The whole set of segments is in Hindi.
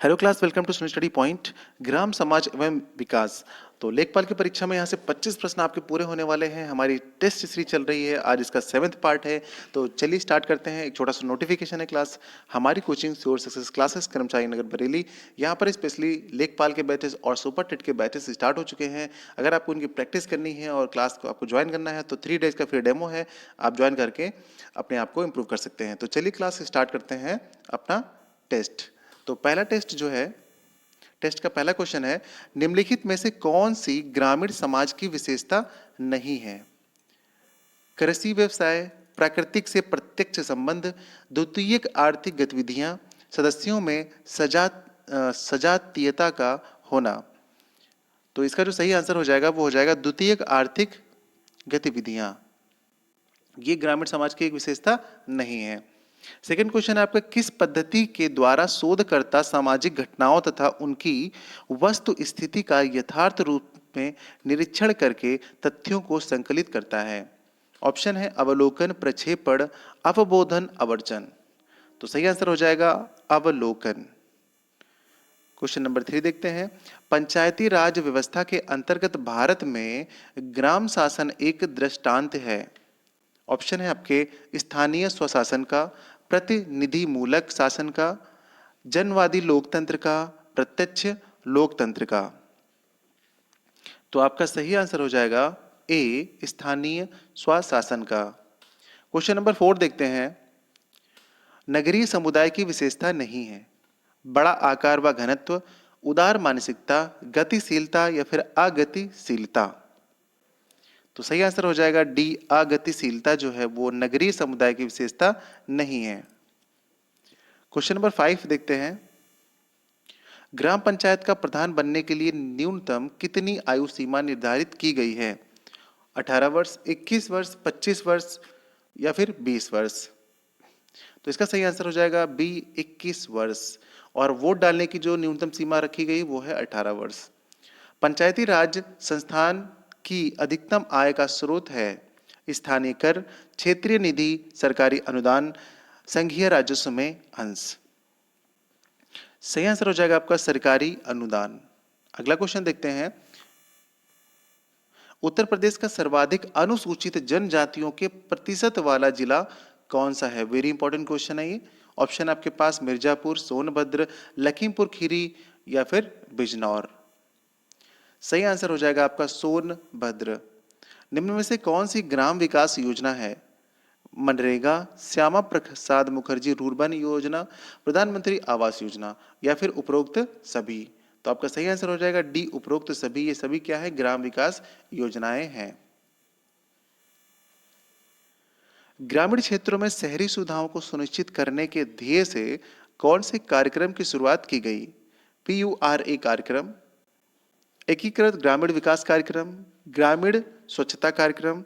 Hello class, welcome to study point. ग्राम समाज एवं विकास। तो लेखपाल की परीक्षा में यहाँ से 25 प्रश्न आपके पूरे होने वाले हैं। हमारी टेस्ट सीरीज चल रही है, आज इसका 7वां पार्ट है। तो चलिए स्टार्ट करते हैं। एक छोटा सा नोटिफिकेशन है क्लास, हमारी कोचिंग श्योर सक्सेस क्लासेस कर्मचारी नगर बरेली, यहाँ पर स्पेशली लेखपाल के बैचेस और सुपर टेट के बैचेस स्टार्ट हो चुके हैं। अगर आपको उनकी प्रैक्टिस करनी है और क्लास को आपको ज्वाइन करना है तो 3 डेज का फ्री डेमो है, आप ज्वाइन करके अपने आप को इम्प्रूव कर सकते हैं। तो चलिए क्लास स्टार्ट करते हैं अपना टेस्ट। तो पहला टेस्ट जो है, टेस्ट का पहला क्वेश्चन है, निम्नलिखित में से कौन सी ग्रामीण समाज की विशेषता नहीं है? कृषि व्यवसाय, प्राकृतिक से प्रत्यक्ष संबंध, द्वितीयक आर्थिक गतिविधियां, सदस्यों में सजातीयता का होना। तो इसका जो सही आंसर हो जाएगा वो हो जाएगा द्वितीयक आर्थिक गतिविधियां। ये ग्रामीण समाज की एक विशेषता नहीं है। सेकंड क्वेश्चन है आपका, किस पद्धति के द्वारा शोधकर्ता सामाजिक घटनाओं तथा उनकी वस्तु स्थिति का यथार्थ रूप में निरीक्षण करके तथ्यों को संकलित करता है? ऑप्शन है अवलोकन, प्रक्षेपण, अवबोधन, अवर्चन। तो सही आंसर हो जाएगा अवलोकन। क्वेश्चन नंबर 3 देखते हैं। पंचायती राज व्यवस्था के अंतर्गत भारत में ग्राम शासन एक दृष्टांत है। ऑप्शन है आपके स्थानीय स्वशासन का, प्रतिनिधि मूलक शासन का, जनवादी लोकतंत्र का, प्रत्यक्ष लोकतंत्र का। तो आपका सही आंसर हो जाएगा ए, स्थानीय स्वशासन का। क्वेश्चन नंबर 4 देखते हैं। नगरीय समुदाय की विशेषता नहीं है। बड़ा आकार व घनत्व, उदार मानसिकता, गतिशीलता या फिर अगतिशीलता। तो सही आंसर हो जाएगा डी, अगतिशीलता जो है वो नगरीय समुदाय की विशेषता नहीं है। क्वेश्चन नंबर 5 देखते हैं। ग्राम पंचायत का प्रधान बनने के लिए न्यूनतम कितनी आयु सीमा निर्धारित की गई है? 18 वर्ष, 21 वर्ष, 25 वर्ष या फिर 20 वर्ष। तो इसका सही आंसर हो जाएगा बी, 21 वर्ष। और वोट डालने की जो न्यूनतम सीमा रखी गई वो है 18 वर्ष। पंचायती राज संस्थान की अधिकतम आय का स्रोत है स्थानीय कर, क्षेत्रीय निधि, सरकारी अनुदान, संघीय राजस्व में अंश। सही आंसर हो जाएगा आपका सरकारी अनुदान। अगला क्वेश्चन देखते हैं। उत्तर प्रदेश का सर्वाधिक अनुसूचित जनजातियों के प्रतिशत वाला जिला कौन सा है? वेरी इंपॉर्टेंट क्वेश्चन है ये। ऑप्शन आपके पास मिर्जापुर, सोनभद्र, लखीमपुर खीरी या फिर बिजनौर। सही आंसर हो जाएगा आपका सोनभद्र। निम्न में से कौन सी ग्राम विकास योजना है? मनरेगा, श्यामा प्रसाद मुखर्जी रुर्बन योजना, प्रधानमंत्री आवास योजना या फिर उपरोक्त सभी। तो आपका सही आंसर हो जाएगा डी, उपरोक्त सभी। ये सभी क्या है? ग्राम विकास योजनाएं हैं। ग्रामीण क्षेत्रों में शहरी सुविधाओं को सुनिश्चित करने के ध्येय से कौन से कार्यक्रम की शुरुआत की गई? PURA कार्यक्रम, एकीकृत ग्रामीण विकास कार्यक्रम, ग्रामीण स्वच्छता कार्यक्रम,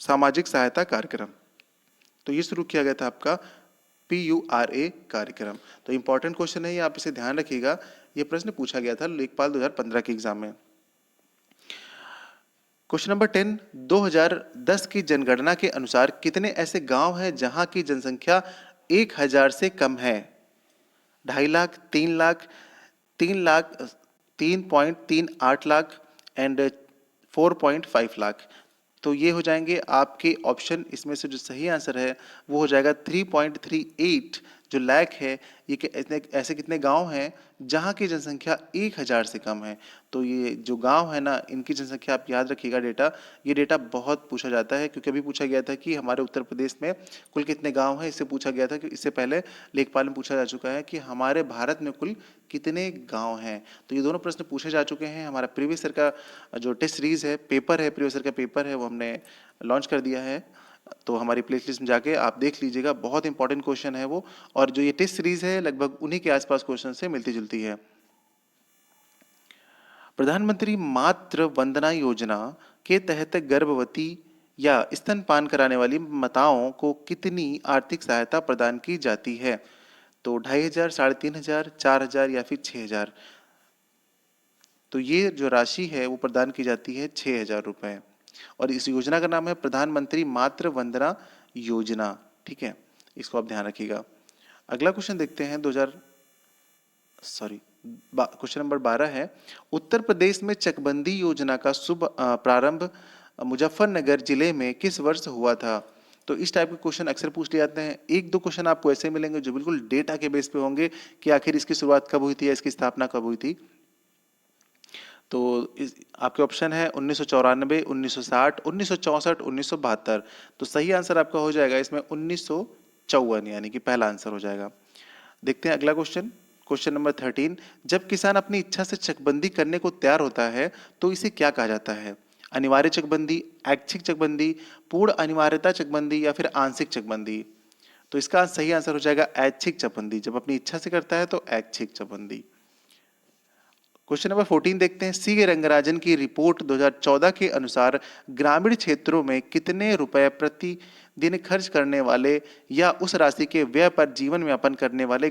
सामाजिक सहायता कार्यक्रम। तो ये शुरू किया गया था आपका PURA कार्यक्रम। तो इंपॉर्टेंट क्वेश्चन है ये, आप इसे ध्यान रखिएगा। ये प्रश्न पूछा गया था लेखपाल 2015 के एग्जाम में। क्वेश्चन नंबर 10, 2010 की जनगणना के अनुसार कितने ऐसे गांव हैं जहां की जनसंख्या 1000 से कम है? 2.5 लाख, 3 लाख, 3 लाख, 3.38 लाख एंड 4.5 लाख। तो ये हो जाएंगे आपके ऑप्शन। इसमें से जो सही आंसर है वो हो जाएगा 3.38 जो लाख है। ये ऐसे कितने गांव हैं जहां की जनसंख्या 1000 से कम है। तो ये जो गांव है ना, इनकी जनसंख्या आप याद रखिएगा। डेटा, ये डेटा बहुत पूछा जाता है क्योंकि अभी पूछा गया था कि हमारे उत्तर प्रदेश में कुल कितने गांव हैं। इससे पूछा गया था कि इससे पहले लेखपाल में पूछा जा चुका है कि हमारे भारत में कुल कितने गांव हैं। तो ये दोनों प्रश्न पूछे जा चुके हैं। हमारा प्रीवियस ईयर का जो टेस्ट सीरीज है, पेपर है, प्रीवियस ईयर का पेपर है, वो हमने लॉन्च कर दिया है। तो हमारी प्लेलिस्ट में जाके आप देख लीजिएगा, बहुत इंपॉर्टेंट क्वेश्चन है वो। और जो ये टेस्ट सीरीज है लगभग उन्हीं के आसपास क्वेश्चन से मिलती जुलती है। प्रधानमंत्री मातृ वंदना योजना के तहत गर्भवती या स्तनपान कराने वाली माताओं को कितनी आर्थिक सहायता प्रदान की जाती है? तो 2500, 3500, 4000 या फिर 6000। तो ये जो राशि है वो प्रदान की जाती है 6000 रुपए। और इस योजना का नाम है प्रधानमंत्री मातृ वंदना योजना। ठीक है, इसको आप ध्यान रखिएगा। अगला क्वेश्चन देखते हैं। क्वेश्चन नंबर 12 है, उत्तर प्रदेश में चकबंदी योजना का शुभ प्रारंभ मुजफ्फरनगर जिले में किस वर्ष हुआ था? तो इस टाइप के क्वेश्चन अक्सर पूछ लिए जाते हैं। एक दो क्वेश्चन आपको ऐसे मिलेंगे जो बिल्कुल डेटा के बेस पे होंगे कि आखिर इसकी शुरुआत कब हुई थी या इसकी स्थापना कब हुई थी। तो आपके ऑप्शन है 1994, 1960, 1964, 1972। तो सही आंसर आपका हो जाएगा इसमें 1954, यानी कि पहला आंसर हो जाएगा। देखते हैं अगला क्वेश्चन, क्वेश्चन नंबर 13। जब किसान अपनी इच्छा से चकबंदी करने को तैयार होता है तो इसे क्या कहा जाता है? अनिवार्य चकबंदी, ऐच्छिक चकबंदी, पूर्ण अनिवार्यता चकबंदी या फिर आंशिक चकबंदी? तो इसका सही आंसर हो जाएगा ऐच्छिक चकबंदी। जब अपनी इच्छा से करता है तो ऐच्छिक चकबंदी। क्वेश्चन नंबर 14 देखते हैं, सी रंगराजन की रिपोर्ट 2014 के अनुसार ग्रामीण क्षेत्रों में कितने रुपए प्रति दिन खर्च करने वाले या उस राशि के व्यय पर जीवन यापन करने वाले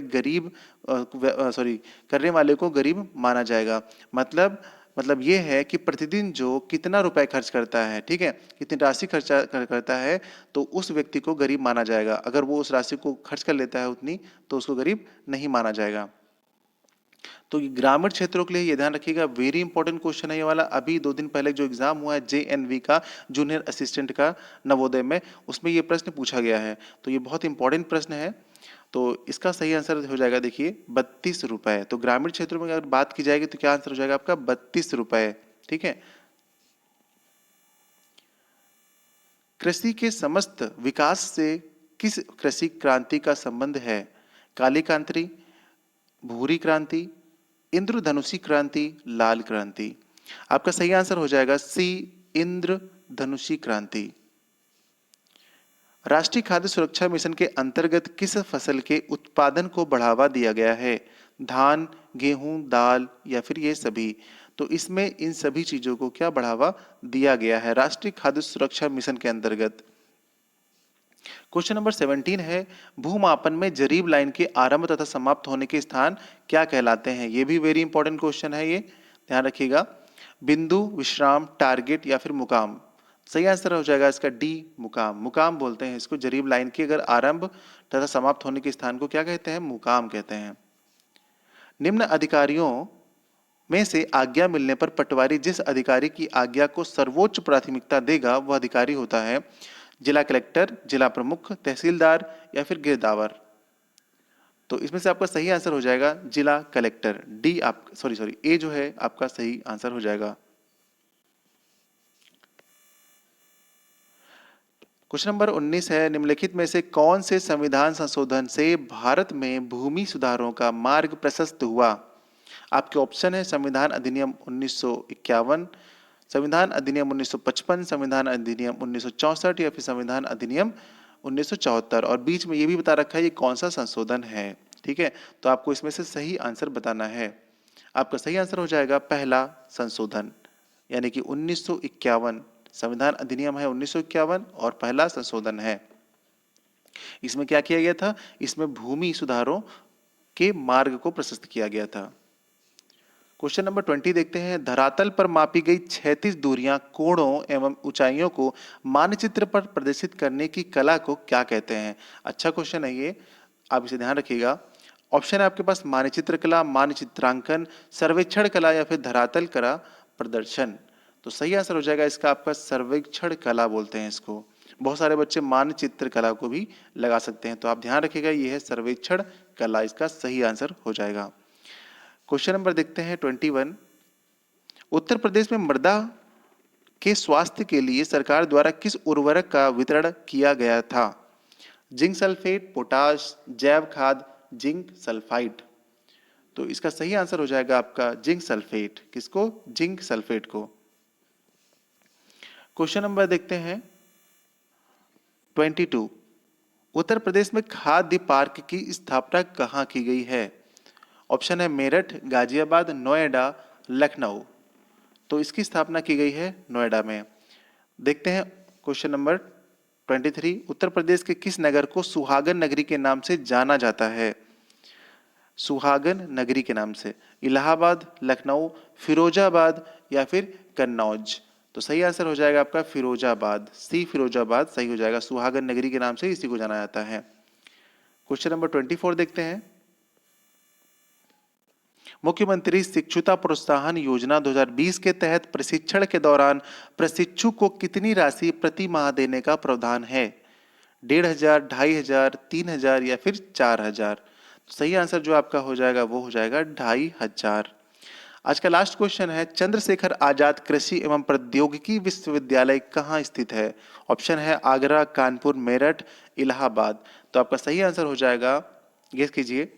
करने वाले को गरीब माना जाएगा? मतलब ये है कि प्रतिदिन जो कितना रुपए खर्च करता है, ठीक है, कितनी राशि खर्चा करता है, तो उस व्यक्ति को गरीब माना जाएगा। अगर वो उस राशि को खर्च कर लेता है उतनी, तो उसको गरीब नहीं माना जाएगा। तो ग्रामीण क्षेत्रों के लिए ये ध्यान रखिएगा, वेरी इंपॉर्टेंट क्वेश्चन है ये वाला। अभी 2 दिन पहले जो एग्जाम हुआ है JNV का, जूनियर असिस्टेंट का, नवोदय में, उसमें ये प्रश्न पूछा गया है। तो ये बहुत इंपॉर्टेंट प्रश्न है। तो इसका सही आंसर हो जाएगा, देखिए 32 रुपए। तो ग्रामीण क्षेत्रों में अगर बात की जाएगी तो क्या आंसर हो जाएगा आपका? 32 रुपए। ठीक है। कृषि के समस्त विकास से किस कृषि क्रांति का संबंध है? काली क्रांति, भूरी क्रांति, इंद्रधनुषी क्रांति, लाल क्रांति? आपका सही आंसर हो जाएगा सी, इंद्रधनुषी क्रांति। राष्ट्रीय खाद्य सुरक्षा मिशन के अंतर्गत किस फसल के उत्पादन को बढ़ावा दिया गया है? धान, गेहूं, दाल या फिर ये सभी? तो इसमें इन सभी चीजों को क्या बढ़ावा दिया गया है राष्ट्रीय खाद्य सुरक्षा मिशन के अंतर्गत? क्वेश्चन नंबर 17 है, भूमापन में जरीब लाइन के आरंभ तथा समाप्त होने के स्थान क्या कहलाते हैं? ये भी वेरी इंपॉर्टेंट क्वेश्चन है, ये ध्यान रखिएगा। बिंदु, विश्राम, टारगेट या फिर मुकाम? सही आंसर हो जाएगा इसका डी, मुकाम। मुकाम बोलते हैं इसको। जरीब लाइन के अगर आरंभ तथा समाप्त होने के स्थान को क्या कहते हैं? मुकाम कहते हैं। निम्न अधिकारियों में से आज्ञा मिलने पर पटवारी जिस अधिकारी की आज्ञा को सर्वोच्च प्राथमिकता देगा वह अधिकारी होता है? जिला कलेक्टर, जिला प्रमुख, तहसीलदार या फिर गिरदावर? तो इसमें से आपका सही आंसर हो जाएगा जिला कलेक्टर। डी आप सॉरी ए जो है आपका सही आंसर हो जाएगा। क्वेश्चन नंबर 19 है, निम्नलिखित में से कौन से संविधान संशोधन से भारत में भूमि सुधारों का मार्ग प्रशस्त हुआ? आपके ऑप्शन है संविधान अधिनियम 1951, संविधान अधिनियम 1955, संविधान अधिनियम 1964 या फिर संविधान अधिनियम 1974। और बीच में ये भी बता रखा है ये कौन सा संशोधन है। ठीक है, तो आपको इसमें से सही आंसर बताना है। आपका सही आंसर हो जाएगा पहला संशोधन, यानी कि 1951। संविधान अधिनियम है 1951 और पहला संशोधन है। इसमें क्या किया गया था? इसमें भूमि सुधारों के मार्ग को प्रशस्त किया गया था। क्वेश्चन नंबर 20 देखते हैं, धरातल पर मापी गई 36 दूरियां, कोणों एवं ऊंचाइयों को मानचित्र पर प्रदर्शित करने की कला को क्या कहते हैं? अच्छा क्वेश्चन है ये, आप इसे ध्यान रखिएगा। ऑप्शन है आपके पास मानचित्र कला, मानचित्रांकन, सर्वेक्षण कला या फिर धरातल कला प्रदर्शन। तो सही आंसर हो जाएगा इसका आपका सर्वेक्षण कला बोलते हैं इसको। बहुत सारे बच्चे मानचित्र कला को भी लगा सकते हैं, तो आप ध्यान रखिएगा ये है सर्वेक्षण कला, इसका सही आंसर हो जाएगा। क्वेश्चन नंबर देखते हैं 21। उत्तर प्रदेश में मृदा के स्वास्थ्य के लिए सरकार द्वारा किस उर्वरक का वितरण किया गया था? जिंक सल्फेट, पोटाश, जैव खाद, जिंक सल्फाइड? तो इसका सही आंसर हो जाएगा आपका जिंक सल्फेट। किसको? जिंक सल्फेट को। क्वेश्चन नंबर देखते हैं 22। उत्तर प्रदेश में खाद्य पार्क की स्थापना कहां की गई है? ऑप्शन है मेरठ, गाजियाबाद, नोएडा, लखनऊ। तो इसकी स्थापना की गई है नोएडा में। देखते हैं क्वेश्चन नंबर 23। उत्तर प्रदेश के किस नगर को सुहागन नगरी के नाम से जाना जाता है? सुहागन नगरी के नाम से? इलाहाबाद, लखनऊ, फिरोजाबाद या फिर कन्नौज? तो सही आंसर हो जाएगा आपका फिरोजाबाद। सी, फिरोजाबाद सही हो जाएगा। सुहागन नगरी के नाम से इसी को जाना जाता है। क्वेश्चन नंबर 24 देखते हैं। मुख्यमंत्री शिक्षुता प्रोत्साहन योजना 2020 के तहत प्रशिक्षण के दौरान प्रशिक्षु को कितनी राशि प्रति माह देने का प्रावधान है? 1,500, 2,500, 3,000 या फिर 4,000? तो सही आंसर जो आपका हो जाएगा वो हो जाएगा 2,500। आज का लास्ट क्वेश्चन है, चंद्रशेखर आजाद कृषि एवं प्रौद्योगिकी विश्वविद्यालय कहाँ स्थित है? ऑप्शन है आगरा, कानपुर, मेरठ, इलाहाबाद। तो आपका सही आंसर हो जाएगा, गेस कीजिए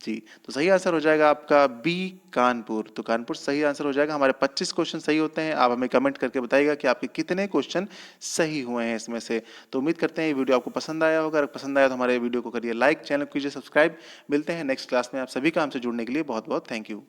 जी। तो सही आंसर हो जाएगा आपका बी, कानपुर। तो कानपुर सही आंसर हो जाएगा। हमारे 25 क्वेश्चन सही होते हैं। आप हमें कमेंट करके बताइएगा कि आपके कितने क्वेश्चन सही हुए हैं इसमें से। तो उम्मीद करते हैं ये वीडियो आपको पसंद आया होगा। अगर पसंद आया तो हमारे वीडियो को करिए लाइक, चैनल को कीजिए सब्सक्राइब। मिलते हैं नेक्स्ट क्लास में। आप सभी का हमसे जुड़ने के लिए बहुत बहुत थैंक यू।